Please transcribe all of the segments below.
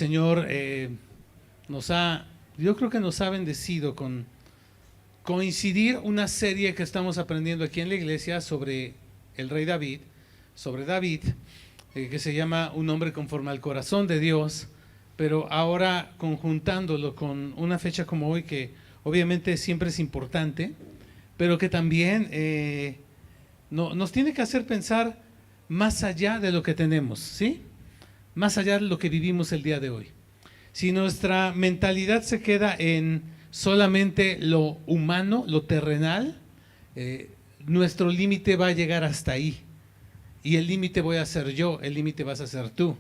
Señor yo creo que nos ha bendecido con coincidir una serie que estamos aprendiendo aquí en la iglesia sobre el rey David, sobre David, que se llama Un hombre conforme al corazón de Dios, pero ahora conjuntándolo con una fecha como hoy que obviamente siempre es importante, pero que también nos tiene que hacer pensar más allá de lo que tenemos, ¿sí? Más allá de lo que vivimos el día de hoy. Si nuestra mentalidad se queda en solamente lo humano, lo terrenal, nuestro límite va a llegar hasta ahí. Y el límite voy a ser yo, el límite vas a ser tú.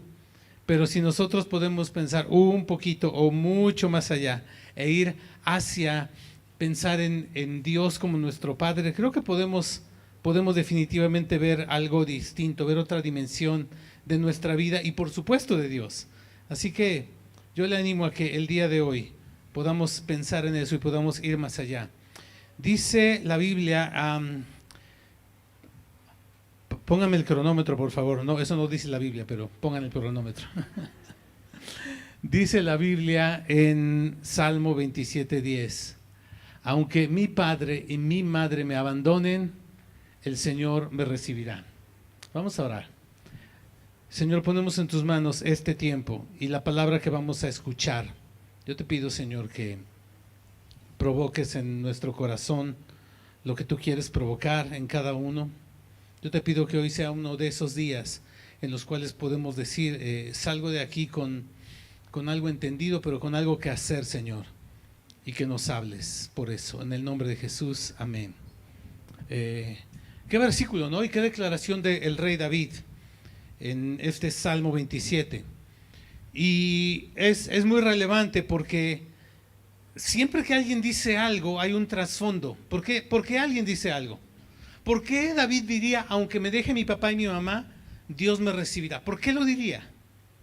Pero si nosotros podemos pensar un poquito o mucho más allá e ir hacia pensar en Dios como nuestro Padre, creo que podemos definitivamente ver algo distinto, ver otra dimensión de nuestra vida y por supuesto de Dios. Así que yo le animo a que el día de hoy podamos pensar en eso y podamos ir más allá. Dice la Biblia, póngame el cronómetro por favor, no, eso no dice la Biblia, pero pongan el cronómetro. Dice la Biblia en Salmo 27:10, aunque mi padre y mi madre me abandonen, el Señor me recibirá. Vamos a orar. Señor, ponemos en tus manos este tiempo y la palabra que vamos a escuchar. Yo te pido, Señor, que provoques en nuestro corazón lo que tú quieres provocar en cada uno. Yo te pido que hoy sea uno de esos días en los cuales podemos decir, salgo de aquí con algo entendido, pero con algo que hacer, Señor, y que nos hables por eso. En el nombre de Jesús, amén. Qué versículo, ¿no? Y qué declaración del rey David en este Salmo 27. Y es muy relevante porque siempre que alguien dice algo hay un trasfondo. ¿Por qué alguien dice algo? ¿Por qué David diría, aunque me deje mi papá y mi mamá, Dios me recibirá? ¿Por qué lo diría?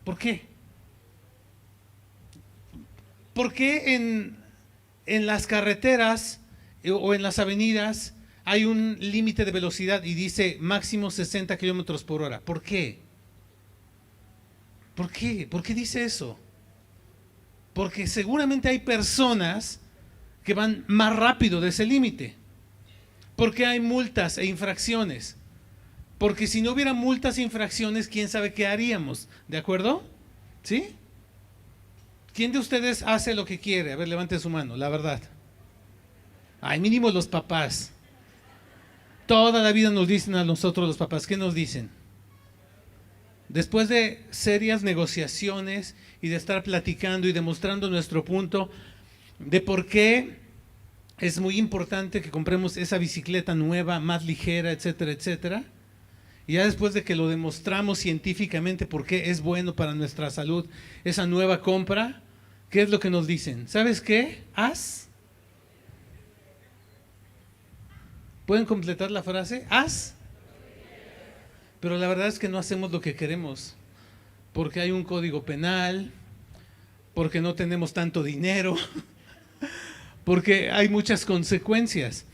¿Por qué? ¿Por qué en las carreteras o en las avenidas hay un límite de velocidad y dice máximo 60 kilómetros por hora? ¿Por qué? ¿Por qué? ¿Por qué dice eso? Porque seguramente hay personas que van más rápido de ese límite. Porque hay multas e infracciones. Porque si no hubiera multas e infracciones, quién sabe qué haríamos. ¿De acuerdo? ¿Sí? ¿Quién de ustedes hace lo que quiere? A ver, levante su mano, la verdad. Ay, mínimo los papás. Toda la vida nos dicen a nosotros los papás, ¿qué nos dicen? Después de serias negociaciones y de estar platicando y demostrando nuestro punto de por qué es muy importante que compremos esa bicicleta nueva, más ligera, etcétera, etcétera. Y ya después de que lo demostramos científicamente por qué es bueno para nuestra salud esa nueva compra, ¿qué es lo que nos dicen? ¿Sabes qué? Haz. ¿Pueden completar la frase? Haz. Pero la verdad es que no hacemos lo que queremos, porque hay un código penal, porque no tenemos tanto dinero, porque hay muchas consecuencias.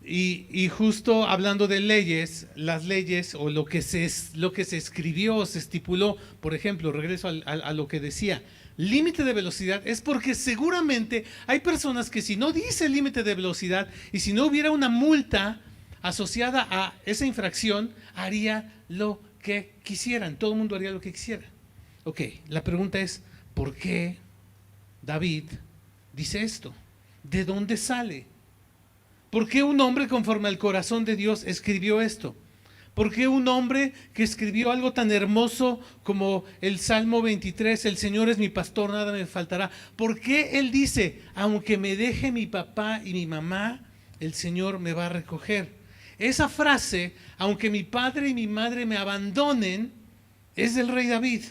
Y justo hablando de leyes, las leyes o lo que se escribió, se estipuló, por ejemplo, regreso a lo que decía, límite de velocidad, es porque seguramente hay personas que si no dice límite de velocidad y si no hubiera una multa asociada a esa infracción, haría lo que quisieran, todo el mundo haría lo que quisiera. Ok, la pregunta es, ¿por qué David dice esto? ¿De dónde sale? ¿Por qué un hombre conforme al corazón de Dios escribió esto? ¿Por qué un hombre que escribió algo tan hermoso como el Salmo 23, el Señor es mi pastor, nada me faltará? ¿Por qué él dice, aunque me deje mi papá y mi mamá, el Señor me va a recoger? Esa frase, aunque mi padre y mi madre me abandonen, es del rey David.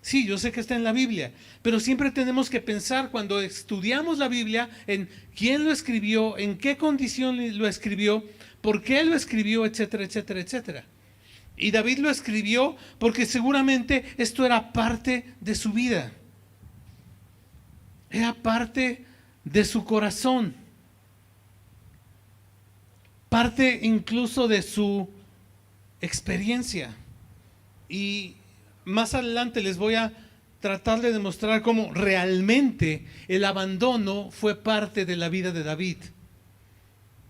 Sí, yo sé que está en la Biblia, pero siempre tenemos que pensar cuando estudiamos la Biblia en quién lo escribió, en qué condición lo escribió, por qué lo escribió, etcétera, etcétera, etcétera. Y David lo escribió porque seguramente esto era parte de su vida. Era parte de su corazón. Parte incluso de su experiencia. Y más adelante les voy a tratar de demostrar cómo realmente el abandono fue parte de la vida de David.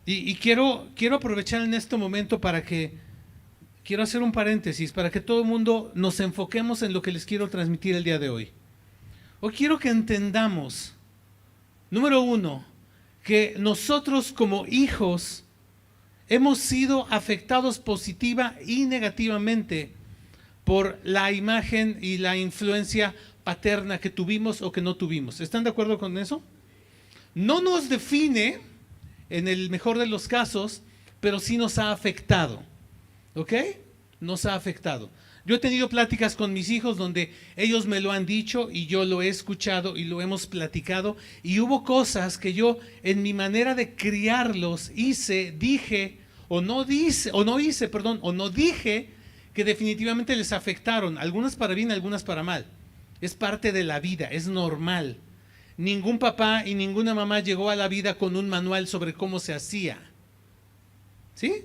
Y quiero aprovechar en este momento quiero hacer un paréntesis para que todo el mundo nos enfoquemos en lo que les quiero transmitir el día de hoy. Hoy quiero que entendamos, número uno, que nosotros como hijos hemos sido afectados positiva y negativamente por la imagen y la influencia paterna que tuvimos o que no tuvimos. ¿Están de acuerdo con eso? No nos define en el mejor de los casos, pero sí nos ha afectado. ¿Ok? Nos ha afectado. Yo he tenido pláticas con mis hijos donde ellos me lo han dicho y yo lo he escuchado y lo hemos platicado, y hubo cosas que yo en mi manera de criarlos dije o no dije que definitivamente les afectaron, algunas para bien, algunas para mal. Es parte de la vida, es normal. Ningún papá y ninguna mamá llegó a la vida con un manual sobre cómo se hacía. ¿Sí?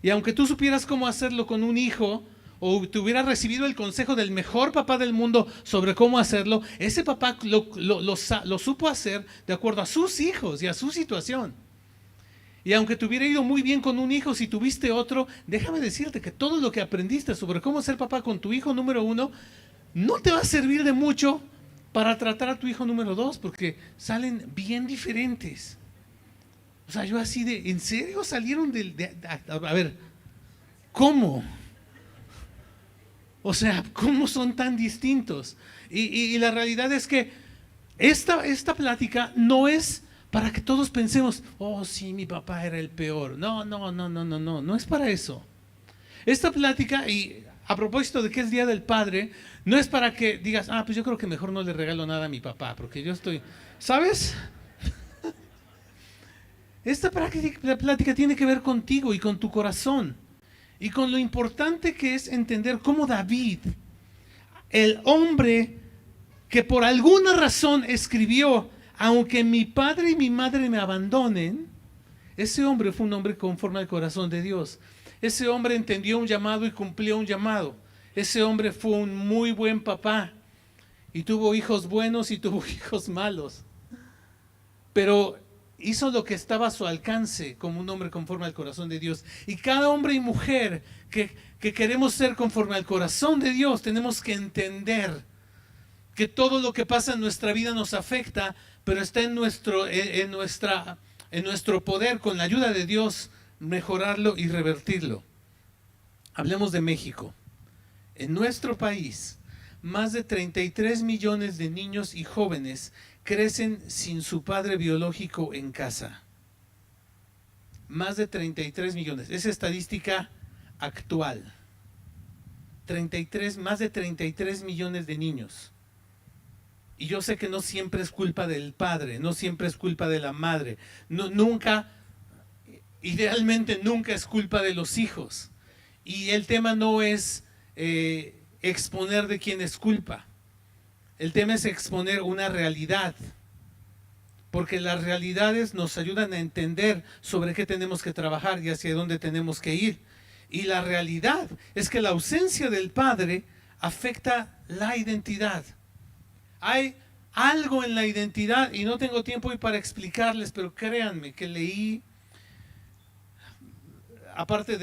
Y aunque tú supieras cómo hacerlo con un hijo, o te hubieras recibido el consejo del mejor papá del mundo sobre cómo hacerlo, ese papá lo supo hacer de acuerdo a sus hijos y a su situación. Y aunque te hubiera ido muy bien con un hijo, si tuviste otro, déjame decirte que todo lo que aprendiste sobre cómo ser papá con tu hijo número uno, no te va a servir de mucho para tratar a tu hijo número dos, porque salen bien diferentes. O sea, yo así de, ¿en serio salieron a ver, ¿cómo? O sea, ¿cómo son tan distintos? Y la realidad es que esta plática no es para que todos pensemos, oh sí, mi papá era el peor. No es para eso. Esta plática, y a propósito de que es Día del Padre, no es para que digas, pues yo creo que mejor no le regalo nada a mi papá, porque yo estoy, ¿sabes? Esta plática tiene que ver contigo y con tu corazón, y con lo importante que es entender cómo David, el hombre que por alguna razón escribió, aunque mi padre y mi madre me abandonen, ese hombre fue un hombre conforme al corazón de Dios. Ese hombre entendió un llamado y cumplió un llamado. Ese hombre fue un muy buen papá y tuvo hijos buenos y tuvo hijos malos. Pero hizo lo que estaba a su alcance como un hombre conforme al corazón de Dios. Y cada hombre y mujer que queremos ser conforme al corazón de Dios, tenemos que entender que todo lo que pasa en nuestra vida nos afecta, pero está en nuestro poder, con la ayuda de Dios, mejorarlo y revertirlo. Hablemos de México. En nuestro país, más de 33 millones de niños y jóvenes crecen sin su padre biológico en casa. Más de 33 millones. Es estadística actual. Más de 33 millones de niños. Y yo sé que no siempre es culpa del padre, no siempre es culpa de la madre. Idealmente nunca es culpa de los hijos. Y el tema no es exponer de quién es culpa. El tema es exponer una realidad. Porque las realidades nos ayudan a entender sobre qué tenemos que trabajar y hacia dónde tenemos que ir. Y la realidad es que la ausencia del padre afecta la identidad. Hay algo en la identidad, y no tengo tiempo hoy para explicarles, pero créanme que leí, aparte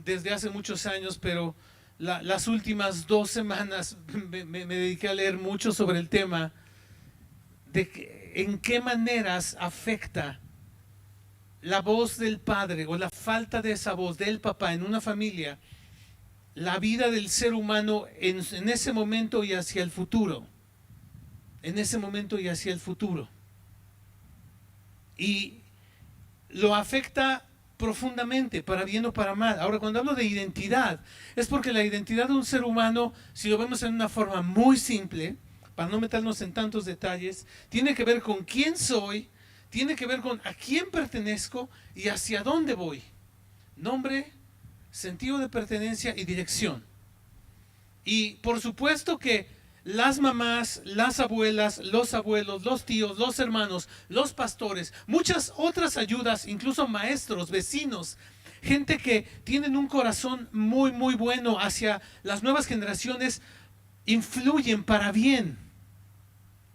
desde hace muchos años, pero las últimas 2 semanas me dediqué a leer mucho sobre el tema de en qué maneras afecta la voz del padre o la falta de esa voz del papá en una familia, la vida del ser humano en ese momento y hacia el futuro. En ese momento y hacia el futuro. Y lo afecta profundamente, para bien o para mal. Ahora, cuando hablo de identidad, es porque la identidad de un ser humano, si lo vemos en una forma muy simple, para no meternos en tantos detalles, tiene que ver con quién soy, tiene que ver con a quién pertenezco y hacia dónde voy. Nombre, sentido de pertenencia y dirección. Y por supuesto que las mamás, las abuelas, los abuelos, los tíos, los hermanos, los pastores, muchas otras ayudas, incluso maestros, vecinos, gente que tienen un corazón muy, muy bueno hacia las nuevas generaciones, influyen para bien.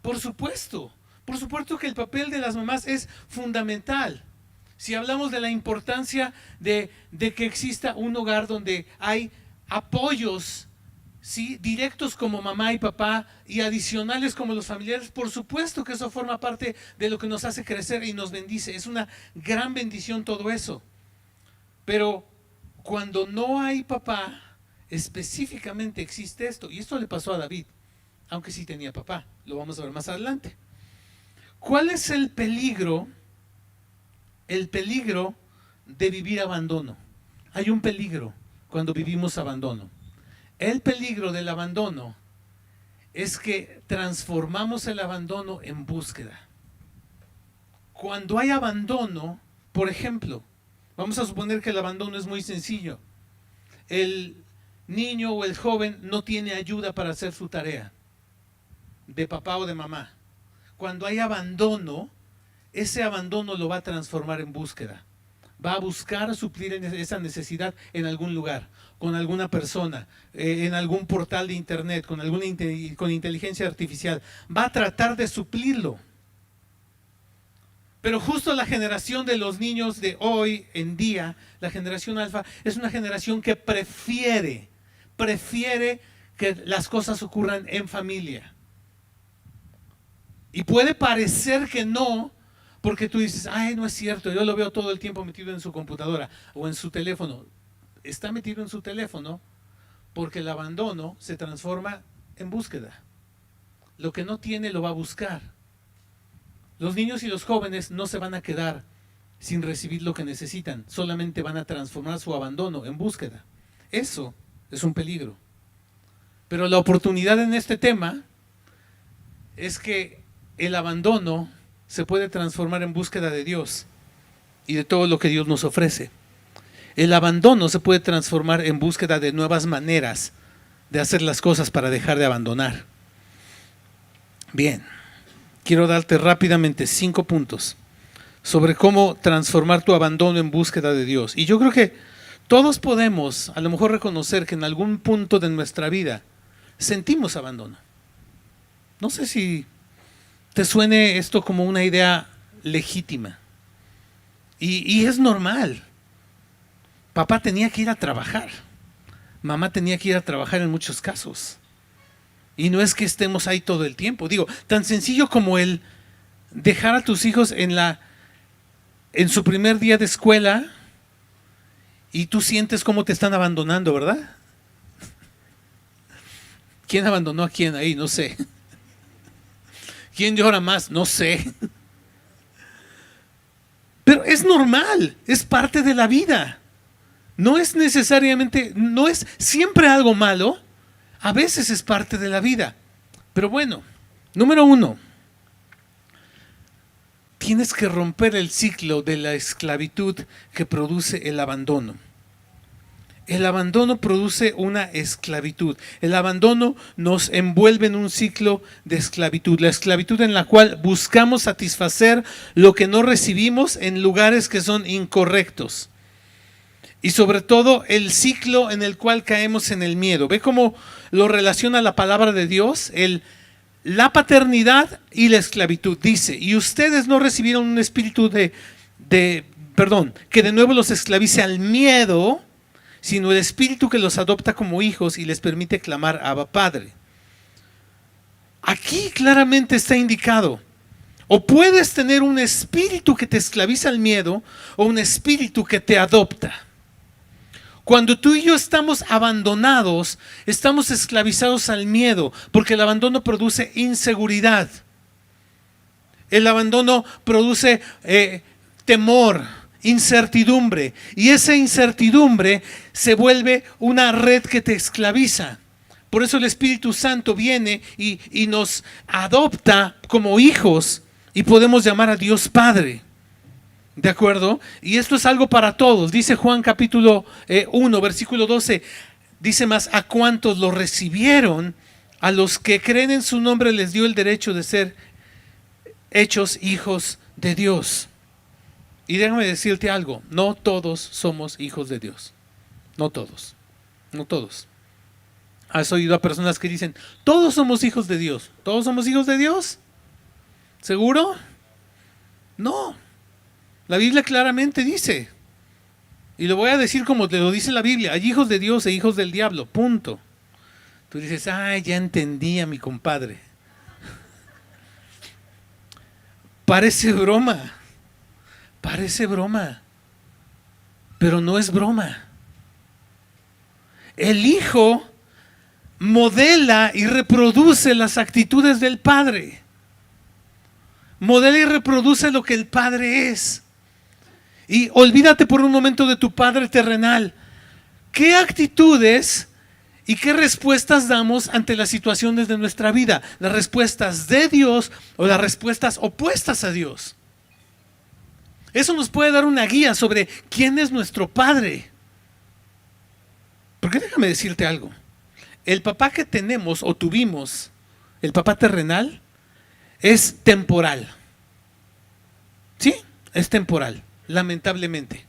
Por supuesto que el papel de las mamás es fundamental. Si hablamos de la importancia de que exista un hogar donde hay apoyos, ¿sí?, directos como mamá y papá y adicionales como los familiares, por supuesto que eso forma parte de lo que nos hace crecer y nos bendice. Es una gran bendición todo eso. Pero cuando no hay papá, específicamente existe esto. Y esto le pasó a David, aunque sí tenía papá. Lo vamos a ver más adelante. ¿Cuál es el peligro? El peligro de vivir abandono. Hay un peligro cuando vivimos abandono. El peligro del abandono es que transformamos el abandono en búsqueda. Cuando hay abandono, por ejemplo, vamos a suponer que el abandono es muy sencillo. El niño o el joven no tiene ayuda para hacer su tarea, de papá o de mamá. Cuando hay abandono, ese abandono lo va a transformar en búsqueda. Va a buscar suplir esa necesidad en algún lugar, con alguna persona, en algún portal de internet, con inteligencia artificial. Va a tratar de suplirlo. Pero justo la generación de los niños de hoy en día, la generación alfa, es una generación que prefiere que las cosas ocurran en familia. Y puede parecer que no, porque tú dices, ay, no es cierto, yo lo veo todo el tiempo metido en su computadora o en su teléfono. Está metido en su teléfono porque el abandono se transforma en búsqueda. Lo que no tiene lo va a buscar. Los niños y los jóvenes no se van a quedar sin recibir lo que necesitan, solamente van a transformar su abandono en búsqueda. Eso es un peligro. Pero la oportunidad en este tema es que el abandono se puede transformar en búsqueda de Dios y de todo lo que Dios nos ofrece. El abandono se puede transformar en búsqueda de nuevas maneras de hacer las cosas para dejar de abandonar. Bien, quiero darte rápidamente 5 puntos sobre cómo transformar tu abandono en búsqueda de Dios. Y yo creo que todos podemos a lo mejor reconocer que en algún punto de nuestra vida sentimos abandono. No sé si te suene esto como una idea legítima. Y es normal. Papá tenía que ir a trabajar. Mamá tenía que ir a trabajar en muchos casos. Y no es que estemos ahí todo el tiempo. Digo, tan sencillo como el dejar a tus hijos en su primer día de escuela y tú sientes cómo te están abandonando, ¿verdad? ¿Quién abandonó a quién ahí? No sé. ¿Quién llora más? No sé. Pero es normal, es parte de la vida. No es necesariamente, no es siempre algo malo, a veces es parte de la vida. Pero bueno, número 1, tienes que romper el ciclo de la esclavitud que produce el abandono. El abandono produce una esclavitud. El abandono nos envuelve en un ciclo de esclavitud. La esclavitud en la cual buscamos satisfacer lo que no recibimos en lugares que son incorrectos. Y sobre todo el ciclo en el cual caemos en el miedo. ¿Ve cómo lo relaciona la palabra de Dios? La paternidad y la esclavitud. Dice, y ustedes no recibieron un espíritu que de nuevo los esclavice al miedo, sino el espíritu que los adopta como hijos y les permite clamar Abba Padre. Aquí claramente está indicado, o puedes tener un espíritu que te esclaviza al miedo o un espíritu que te adopta. Cuando tú y yo estamos abandonados, estamos esclavizados al miedo, porque el abandono produce inseguridad. El abandono produce temor, incertidumbre, y esa incertidumbre se vuelve una red que te esclaviza. Por eso el Espíritu Santo viene y nos adopta como hijos y podemos llamar a Dios Padre. ¿De acuerdo? Y esto es algo para todos. Dice Juan capítulo 1, versículo 12. Dice más, a cuantos lo recibieron, a los que creen en su nombre les dio el derecho de ser hechos hijos de Dios. Y déjame decirte algo, no todos somos hijos de Dios. No todos. No todos. ¿Has oído a personas que dicen, todos somos hijos de Dios? ¿Todos somos hijos de Dios? ¿Seguro? No. La Biblia claramente dice, y lo voy a decir como te lo dice la Biblia, hay hijos de Dios e hijos del diablo, punto. Tú dices, ay, ya entendí a mi compadre. Parece broma, pero no es broma. El hijo modela y reproduce las actitudes del padre. Modela y reproduce lo que el padre es. Y olvídate por un momento de tu padre terrenal. ¿Qué actitudes y qué respuestas damos ante las situaciones de nuestra vida? ¿Las respuestas de Dios o las respuestas opuestas a Dios? Eso nos puede dar una guía sobre quién es nuestro padre. Porque déjame decirte algo. El papá que tenemos o tuvimos, el papá terrenal, es temporal. ¿Sí? Es temporal, lamentablemente.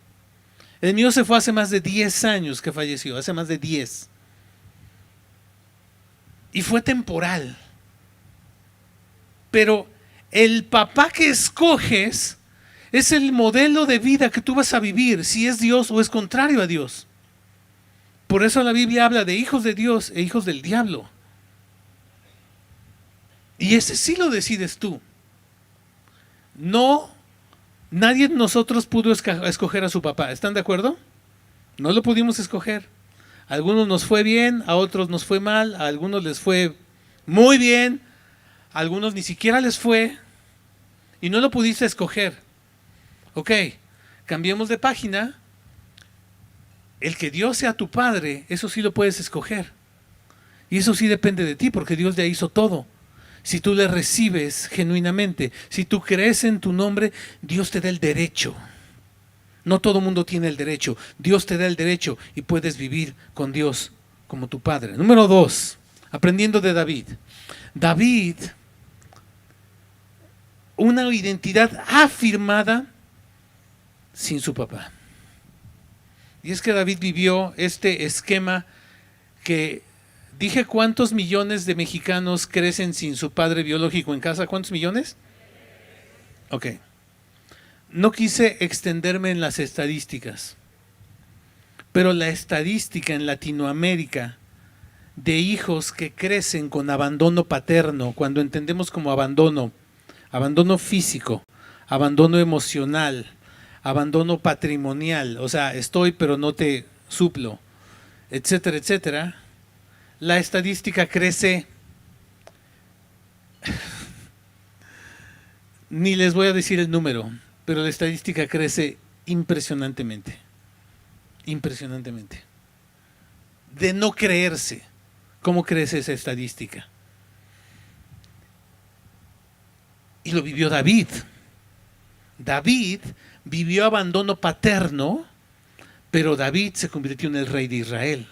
El mío se fue hace más de 10 años que falleció, hace más de 10. Y fue temporal. Pero el papá que escoges es el modelo de vida que tú vas a vivir, si es Dios o es contrario a Dios. Por eso la Biblia habla de hijos de Dios e hijos del diablo. Y ese sí lo decides tú. No, nadie de nosotros pudo escoger a su papá. ¿Están de acuerdo? No lo pudimos escoger. A algunos nos fue bien, a otros nos fue mal, a algunos les fue muy bien, a algunos ni siquiera les fue. Y no lo pudiste escoger. Ok, cambiemos de página. El que Dios sea tu padre, eso sí lo puedes escoger. Y eso sí depende de ti, porque Dios ya hizo todo. Si tú le recibes genuinamente, si tú crees en tu nombre, Dios te da el derecho. No todo mundo tiene el derecho. Dios te da el derecho y puedes vivir con Dios como tu padre. Número 2, aprendiendo de David. David, una identidad afirmada sin su papá. Y es que David vivió este esquema que dije, ¿cuántos millones de mexicanos crecen sin su padre biológico en casa? ¿Cuántos millones? Ok. No quise extenderme en las estadísticas, pero la estadística en Latinoamérica de hijos que crecen con abandono paterno, cuando entendemos como abandono físico, abandono emocional, abandono patrimonial, o sea, estoy pero no te suplo, etcétera, etcétera, la estadística crece, ni les voy a decir el número, pero la estadística crece impresionantemente, de no creerse. ¿Cómo crece esa estadística? Y lo vivió David. David vivió abandono paterno, pero David se convirtió en el rey de Israel.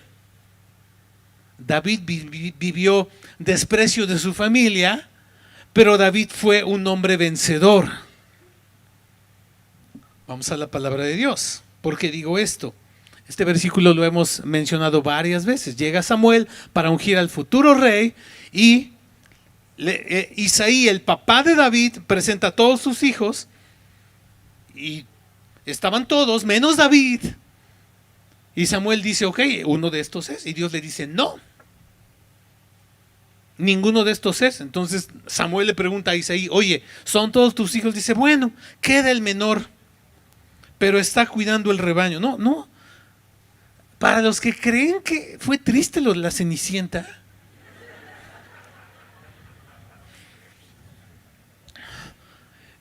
David vivió desprecio de su familia, pero David fue un hombre vencedor. Vamos a la palabra de Dios. ¿Por qué digo esto? Este versículo lo hemos mencionado varias veces. Llega Samuel para ungir al futuro rey y Isaí, el papá de David, presenta a todos sus hijos y estaban todos menos David. Y Samuel dice, ok, uno de estos es. Y Dios le dice, no, ninguno de estos es. Entonces Samuel le pregunta a Isaí, oye, ¿son todos tus hijos? Dice, bueno, queda el menor, pero está cuidando el rebaño. No. Para los que creen que fue triste lo de la Cenicienta,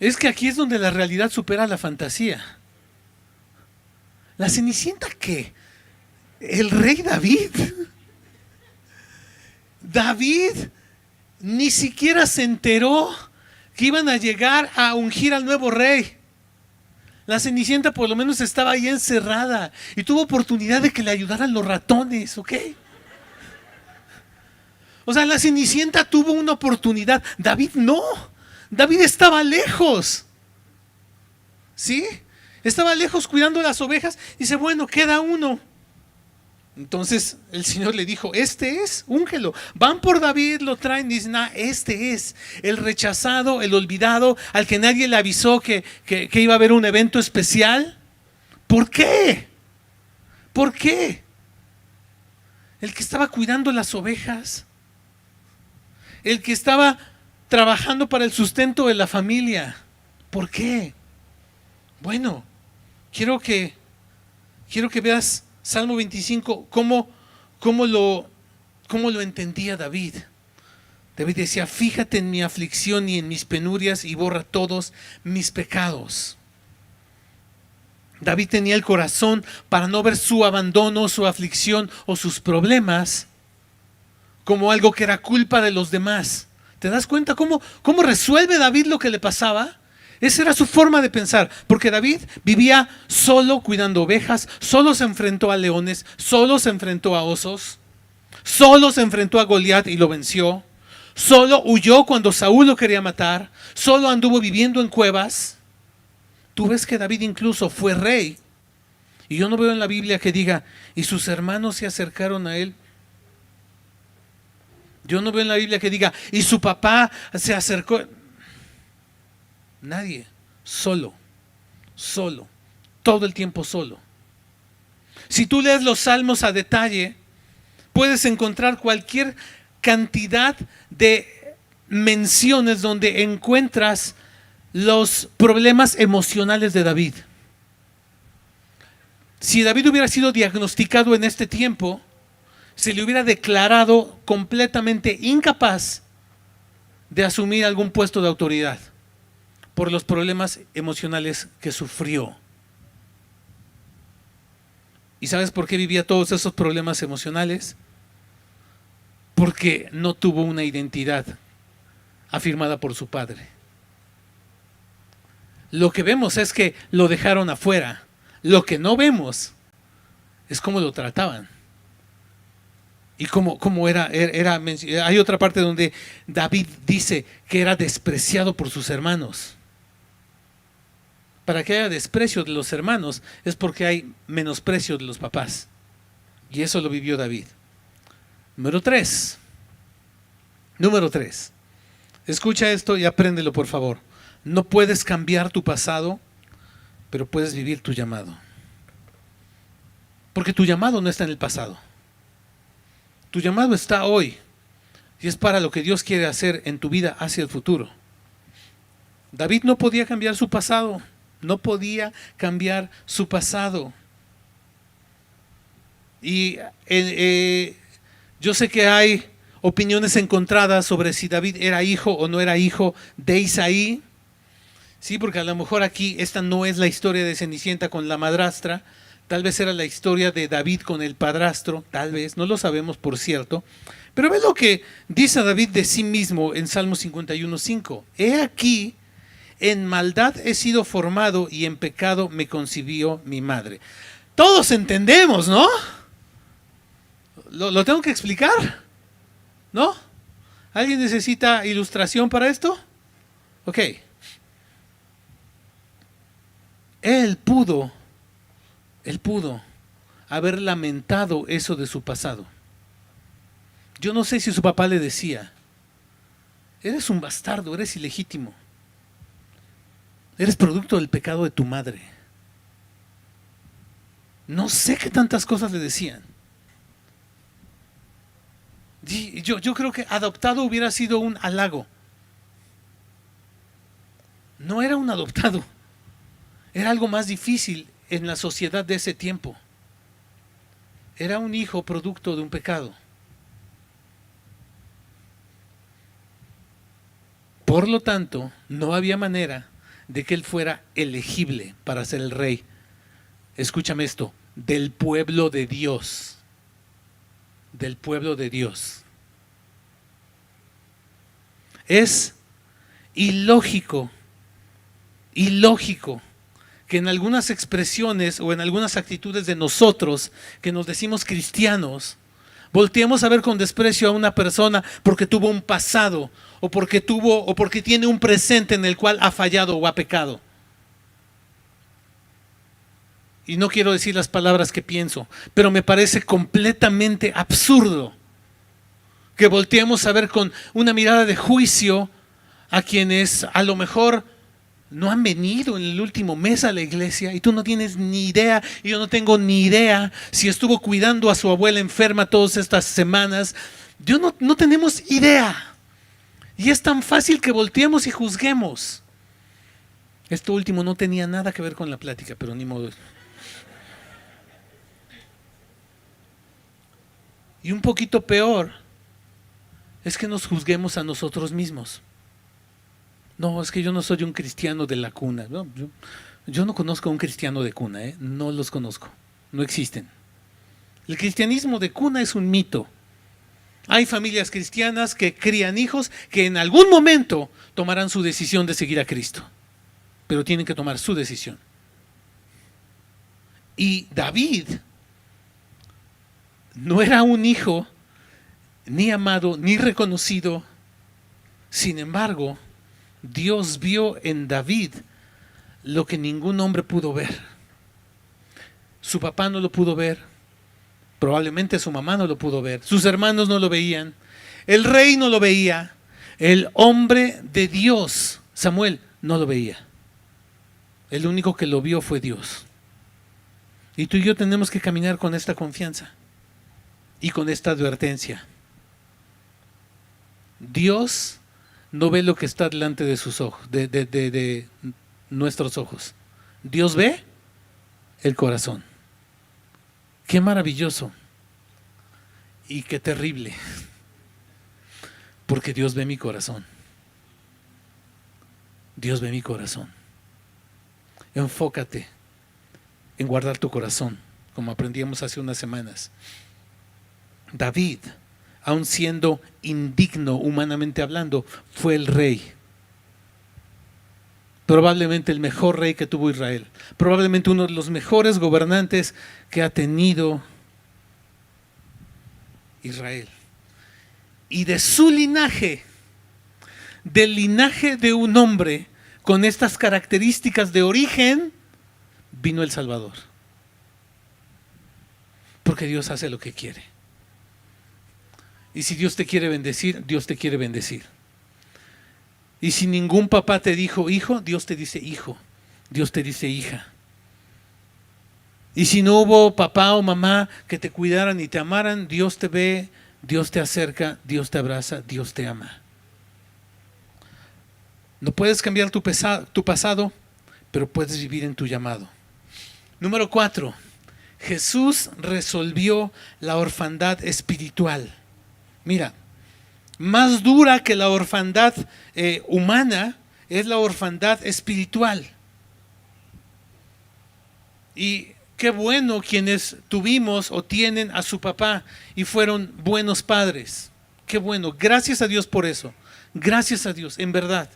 es que aquí es donde la realidad supera la fantasía. ¿La Cenicienta qué? El rey David. David ni siquiera se enteró que iban a llegar a ungir al nuevo rey. La Cenicienta por lo menos estaba ahí encerrada y tuvo oportunidad de que le ayudaran los ratones, ¿ok? O sea, la Cenicienta tuvo una oportunidad, David no. David estaba lejos, ¿sí? Estaba lejos cuidando las ovejas. Dice, bueno, queda uno. Entonces el Señor le dijo, este es, úngelo. Van por David, lo traen, dicen, este es el rechazado, el olvidado, al que nadie le avisó que iba a haber un evento especial. ¿Por qué? ¿Por qué? El que estaba cuidando las ovejas, el que estaba trabajando para el sustento de la familia. ¿Por qué? Bueno, quiero que veas Salmo 25, cómo lo entendía David. David decía, fíjate en mi aflicción y en mis penurias y borra todos mis pecados. David tenía el corazón para no ver su abandono, su aflicción o sus problemas como algo que era culpa de los demás. ¿Te das cuenta cómo resuelve David lo que le pasaba? Esa era su forma de pensar, porque David vivía solo cuidando ovejas, solo se enfrentó a leones, solo se enfrentó a osos, solo se enfrentó a Goliat y lo venció, solo huyó cuando Saúl lo quería matar, solo anduvo viviendo en cuevas. Tú ves que David incluso fue rey, y yo no veo en la Biblia que diga, y sus hermanos se acercaron a él. Yo no veo en la Biblia que diga, y su papá se acercó. Nadie, solo, todo el tiempo solo. Si tú lees los salmos a detalle, puedes encontrar cualquier cantidad de menciones donde encuentras los problemas emocionales de David. Si David hubiera sido diagnosticado en este tiempo, se le hubiera declarado completamente incapaz de asumir algún puesto de autoridad por los problemas emocionales que sufrió. ¿Y sabes por qué vivía todos esos problemas emocionales? Porque no tuvo una identidad afirmada por su padre. Lo que vemos es que lo dejaron afuera. Lo que no vemos es cómo lo trataban. Y cómo era, hay otra parte donde David dice que era despreciado por sus hermanos. Para que haya desprecio de los hermanos es porque hay menosprecio de los papás. Y eso lo vivió David. Número 3. Escucha esto y apréndelo, por favor. No puedes cambiar tu pasado, pero puedes vivir tu llamado. Porque tu llamado no está en el pasado. Tu llamado está hoy. Y es para lo que Dios quiere hacer en tu vida hacia el futuro. David no podía cambiar su pasado. No podía cambiar su pasado. Y yo sé que hay opiniones encontradas sobre si David era hijo o no era hijo de Isaí. Sí, porque a lo mejor aquí esta no es la historia de Cenicienta con la madrastra. Tal vez era la historia de David con el padrastro. Tal vez, no lo sabemos por cierto. Pero ve lo que dice David de sí mismo en Salmo 51:5. He aquí, en maldad he sido formado y en pecado me concibió mi madre. Todos entendemos, ¿no? ¿Lo tengo que explicar? ¿No? ¿Alguien necesita ilustración para esto? Ok. Él pudo haber lamentado eso de su pasado. Yo no sé si su papá le decía, eres un bastardo, eres ilegítimo. Eres producto del pecado de tu madre. No sé qué tantas cosas le decían. Yo creo que adoptado hubiera sido un halago. No era un adoptado. Era algo más difícil en la sociedad de ese tiempo. Era un hijo producto de un pecado. Por lo tanto, no había manera de que él fuera elegible para ser el rey. Escúchame esto, del pueblo de Dios. Del pueblo de Dios. Es ilógico que en algunas expresiones o en algunas actitudes de nosotros que nos decimos cristianos, volteemos a ver con desprecio a una persona porque tuvo un pasado o porque tiene un presente en el cual ha fallado o ha pecado. y no quiero decir las palabras que pienso, pero me parece completamente absurdo que volteemos a ver con una mirada de juicio a quienes a lo mejor no han venido en el último mes a la iglesia y tú no tienes ni idea, y yo no tengo ni idea si estuvo cuidando a su abuela enferma todas estas semanas. No tenemos idea. Y es tan fácil que volteemos y juzguemos. Esto último no tenía nada que ver con la plática, pero ni modo. Y un poquito peor es que nos juzguemos a nosotros mismos. No, es que yo no soy un cristiano de la cuna. No, yo no conozco a un cristiano de cuna, no los conozco, no existen. El cristianismo de cuna es un mito. Hay familias cristianas que crían hijos que en algún momento tomarán su decisión de seguir a Cristo, pero tienen que tomar su decisión. Y David no era un hijo ni amado ni reconocido. Sin embargo, Dios vio en David lo que ningún hombre pudo ver. Su papá no lo pudo ver, probablemente su mamá no lo pudo ver, sus hermanos no lo veían, el rey no lo veía, el hombre de Dios, Samuel, no lo veía. El único que lo vio fue Dios. Y tú y yo tenemos que caminar con esta confianza y con esta advertencia. Dios no ve lo que está delante de sus ojos, de nuestros ojos. Dios ve el corazón. Qué maravilloso y qué terrible, porque Dios ve mi corazón. Dios ve mi corazón. Enfócate en guardar tu corazón, como aprendíamos hace unas semanas. David, aun siendo indigno humanamente hablando, fue el rey. Probablemente el mejor rey que tuvo Israel. Probablemente uno de los mejores gobernantes que ha tenido Israel. Y de su linaje, del linaje de un hombre con estas características de origen, vino el Salvador. Porque Dios hace lo que quiere. Y si Dios te quiere bendecir, Dios te quiere bendecir. Y si ningún papá te dijo hijo, Dios te dice hijo, Dios te dice hija. Y si no hubo papá o mamá que te cuidaran y te amaran, Dios te ve, Dios te acerca, Dios te abraza, Dios te ama. No puedes cambiar tu pasado, pero puedes vivir en tu llamado. Número 4, Jesús resolvió la orfandad espiritual. Mira, más dura que la orfandad humana es la orfandad espiritual. Y qué bueno quienes tuvimos o tienen a su papá y fueron buenos padres. Qué bueno, gracias a Dios por eso. Gracias a Dios, en verdad.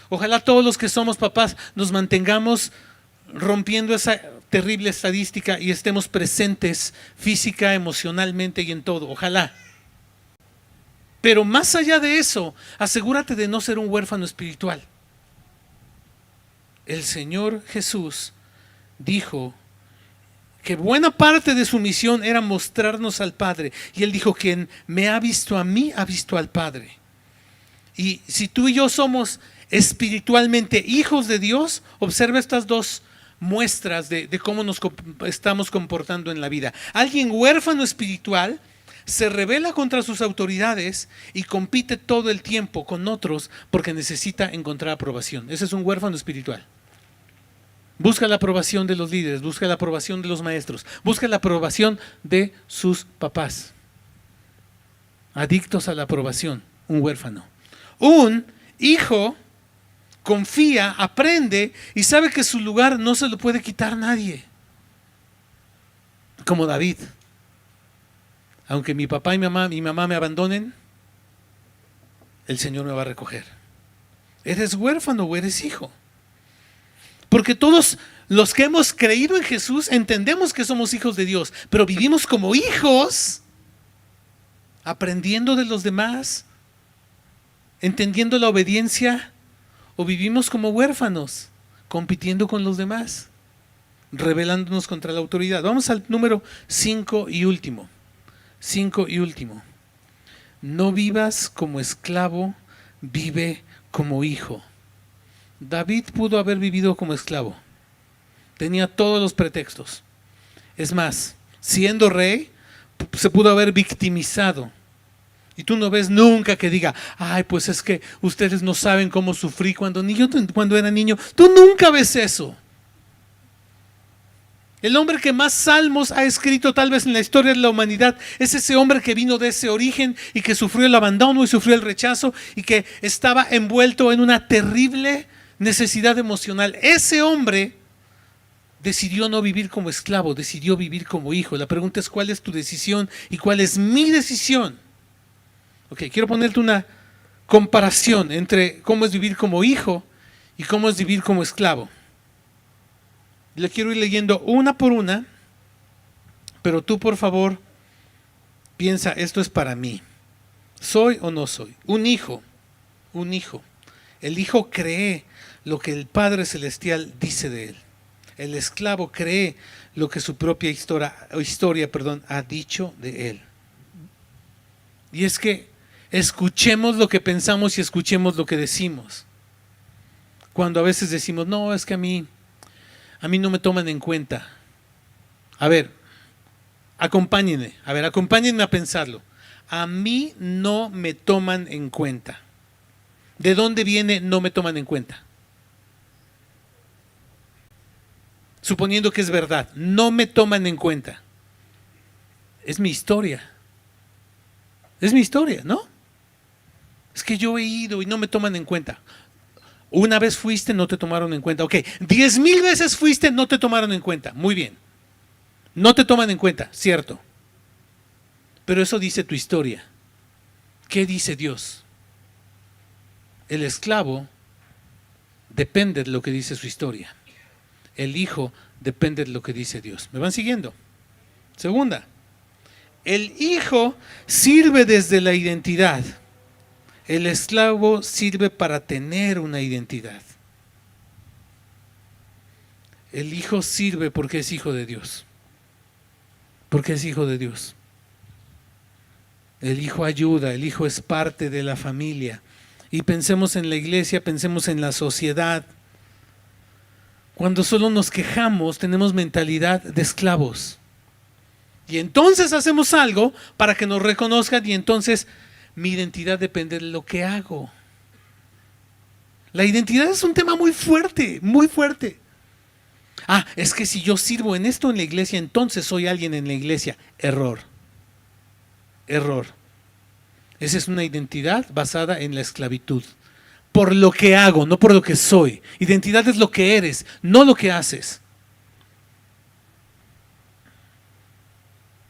Ojalá todos los que somos papás nos mantengamos rompiendo esa terrible estadística y estemos presentes física, emocionalmente y en todo. Ojalá. Pero más allá de eso, asegúrate de no ser un huérfano espiritual. El Señor Jesús dijo que buena parte de su misión era mostrarnos al Padre. Y Él dijo: quien me ha visto a mí, ha visto al Padre. Y si tú y yo somos espiritualmente hijos de Dios, observa estas dos muestras de cómo nos estamos comportando en la vida. Alguien huérfano espiritual se rebela contra sus autoridades y compite todo el tiempo con otros porque necesita encontrar aprobación. Ese es un huérfano espiritual. Busca la aprobación de los líderes, busca la aprobación de los maestros, busca la aprobación de sus papás. Adictos a la aprobación, un huérfano. Un hijo confía, aprende y sabe que su lugar no se lo puede quitar nadie. Como David. Aunque mi papá y mi mamá me abandonen, el Señor me va a recoger. ¿Eres huérfano o eres hijo? Porque todos los que hemos creído en Jesús entendemos que somos hijos de Dios, pero vivimos como hijos, aprendiendo de los demás, entendiendo la obediencia, o vivimos como huérfanos, compitiendo con los demás. rebelándonos contra la autoridad. Vamos al número 5 y último. 5 y último. No vivas como esclavo, vive como hijo. David pudo haber vivido como esclavo. Tenía todos los pretextos. Es más, siendo rey, se pudo haber victimizado. Y tú no ves nunca que diga, ay, pues es que ustedes no saben cómo sufrí cuando era niño. Tú nunca ves eso. El hombre que más salmos ha escrito tal vez en la historia de la humanidad es ese hombre que vino de ese origen y que sufrió el abandono y sufrió el rechazo y que estaba envuelto en una terrible necesidad emocional. Ese hombre decidió no vivir como esclavo, decidió vivir como hijo. La pregunta es, ¿cuál es tu decisión y cuál es mi decisión? Ok, quiero ponerte una comparación entre cómo es vivir como hijo y cómo es vivir como esclavo. Le quiero ir leyendo una por una, pero tú por favor piensa, esto es para mí. ¿Soy o no soy? Un hijo. El hijo cree lo que el Padre Celestial dice de él. El esclavo cree lo que su propia historia ha dicho de él. Y es que escuchemos lo que pensamos y escuchemos lo que decimos. Cuando a veces decimos, no, es que a mí no me toman en cuenta. A ver, acompáñenme a pensarlo. A mí no me toman en cuenta. ¿De dónde viene no me toman en cuenta? Suponiendo que es verdad, no me toman en cuenta. Es mi historia. Es mi historia, ¿no? Es que yo he ido y no me toman en cuenta. Una vez fuiste, no te tomaron en cuenta. Ok, 10,000 veces fuiste, no te tomaron en cuenta. Muy bien. No te toman en cuenta, cierto. Pero eso dice tu historia. ¿Qué dice Dios? El esclavo depende de lo que dice su historia. El hijo depende de lo que dice Dios. ¿Me van siguiendo? Segunda, el hijo sirve desde la identidad. El esclavo sirve para tener una identidad. El hijo sirve porque es hijo de Dios. Porque es hijo de Dios. El hijo ayuda, el hijo es parte de la familia. Y pensemos en la iglesia, pensemos en la sociedad. Cuando solo nos quejamos, tenemos mentalidad de esclavos. Y entonces hacemos algo para que nos reconozcan y entonces mi identidad depende de lo que hago. La identidad es un tema muy fuerte, muy fuerte. Ah, es que si yo sirvo en esto en la iglesia, entonces soy alguien en la iglesia. Error. Esa es una identidad basada en la esclavitud. Por lo que hago, no por lo que soy. Identidad es lo que eres, no lo que haces.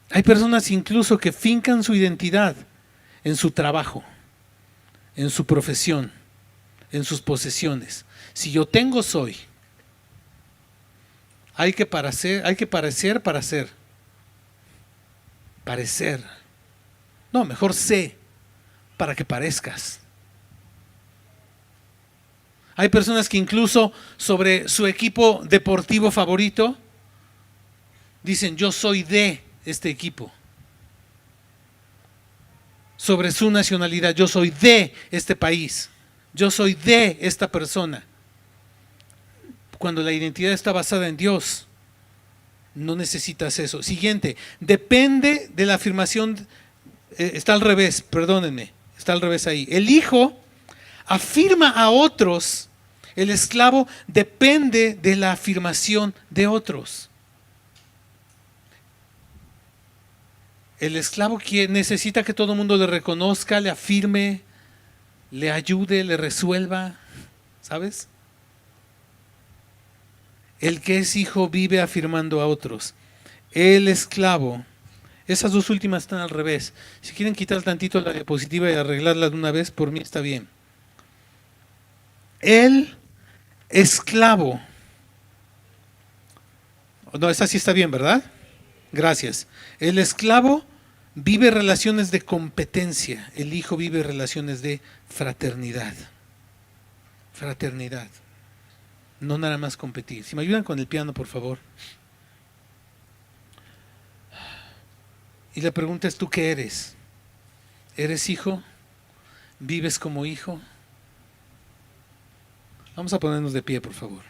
Hay personas incluso que fincan su identidad en su trabajo, en su profesión, en sus posesiones. Si yo tengo, soy. Hay que parecer para ser. Parecer. No, mejor sé para que parezcas. Hay personas que incluso sobre su equipo deportivo favorito dicen, yo soy de este equipo. Sobre su nacionalidad, yo soy de este país. Yo soy de esta persona. Cuando la identidad está basada en Dios, no necesitas eso. Siguiente, depende de la afirmación, está al revés, perdónenme, está al revés ahí. El hijo afirma a otros, el esclavo depende de la afirmación de otros. El esclavo necesita que todo el mundo le reconozca, le afirme, le ayude, le resuelva, ¿sabes? El que es hijo vive afirmando a otros. El esclavo, esas dos últimas están al revés. Si quieren quitar tantito la diapositiva y arreglarla de una vez, por mí está bien. El esclavo, no, esa sí está bien, ¿verdad? Gracias. El esclavo vive relaciones de competencia, el hijo vive relaciones de fraternidad. Fraternidad. no nada más competir. Si me ayudan con el piano, por favor. Y la pregunta es: ¿tú qué eres? ¿Eres hijo? ¿Vives como hijo? Vamos a ponernos de pie, por favor.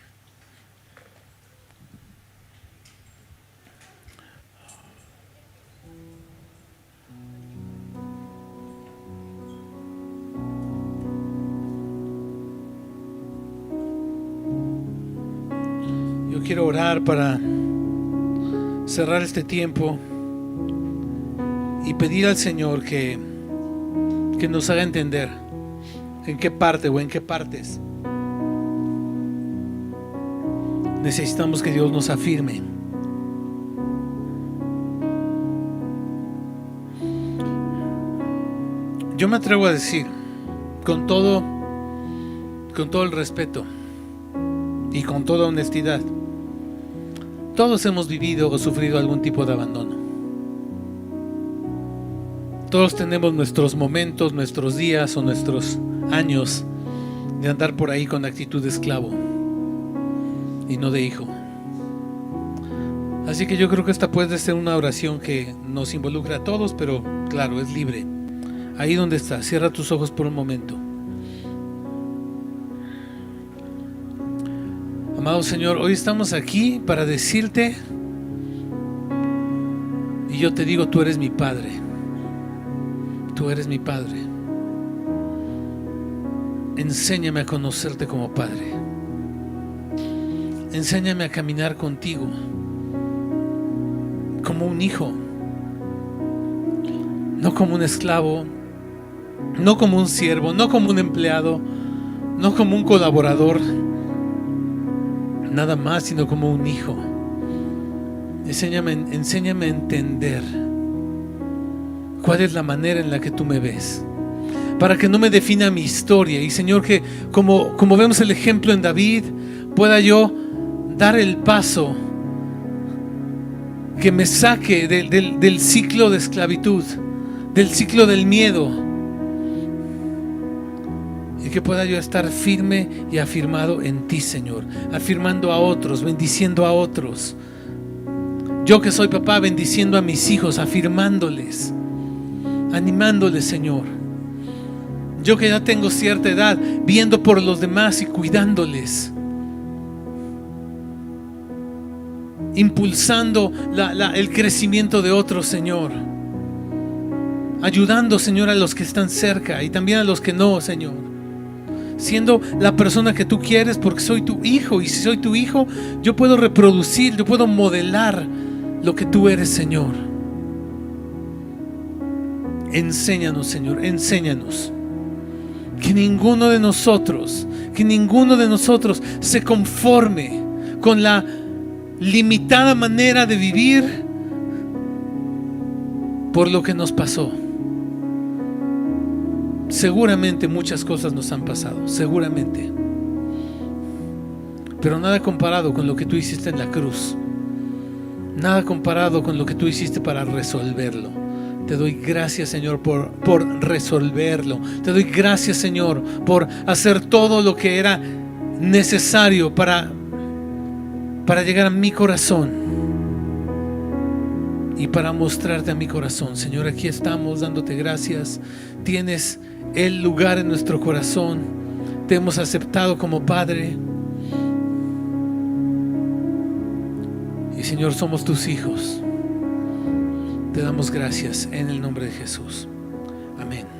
Yo quiero orar para cerrar este tiempo y pedir al Señor que nos haga entender en qué parte o en qué partes necesitamos que Dios nos afirme. Yo me atrevo a decir, con todo el respeto y con toda honestidad, todos hemos vivido o sufrido algún tipo de abandono. Todos tenemos nuestros momentos, nuestros días o nuestros años de andar por ahí con actitud de esclavo y no de hijo. Así que yo creo que esta puede ser una oración que nos involucra a todos, pero claro, es libre. Ahí donde estás, cierra tus ojos por un momento. Amado Señor, hoy estamos aquí para decirte, y yo te digo, tú eres mi Padre. Tú eres mi Padre. Enséñame a conocerte como Padre. Enséñame a caminar contigo como un hijo, no como un esclavo, no como un siervo, no como un empleado, no como un colaborador, nada más, sino como un hijo. Enséñame a entender cuál es la manera en la que tú me ves, para que no me defina mi historia. Y Señor, que como vemos el ejemplo en David, pueda yo dar el paso que me saque del ciclo de esclavitud, del ciclo del miedo, y que pueda yo estar firme y afirmado en ti, Señor, afirmando a otros, bendiciendo a otros. Yo que soy papá, bendiciendo a mis hijos, afirmándoles, animándoles, Señor. Yo que ya tengo cierta edad, viendo por los demás y cuidándoles, impulsando el crecimiento de otros, Señor, ayudando, Señor, a los que están cerca y también a los que no, Señor, siendo la persona que tú quieres, porque soy tu hijo, y si soy tu hijo, yo puedo reproducir, yo puedo modelar lo que tú eres, Señor. Enséñanos, Señor, enséñanos. Que ninguno de nosotros se conforme con la limitada manera de vivir por lo que nos pasó. Seguramente muchas cosas nos han pasado, seguramente, pero nada comparado con lo que tú hiciste en la cruz, nada comparado con lo que tú hiciste para resolverlo. Te doy gracias, Señor, por resolverlo. Te doy gracias, Señor, por hacer todo lo que era necesario para llegar a mi corazón y para mostrarte a mi corazón. Señor, aquí estamos dándote gracias. Tienes el lugar en nuestro corazón. Te hemos aceptado como Padre. Y Señor, somos tus hijos. Te damos gracias en el nombre de Jesús. Amén.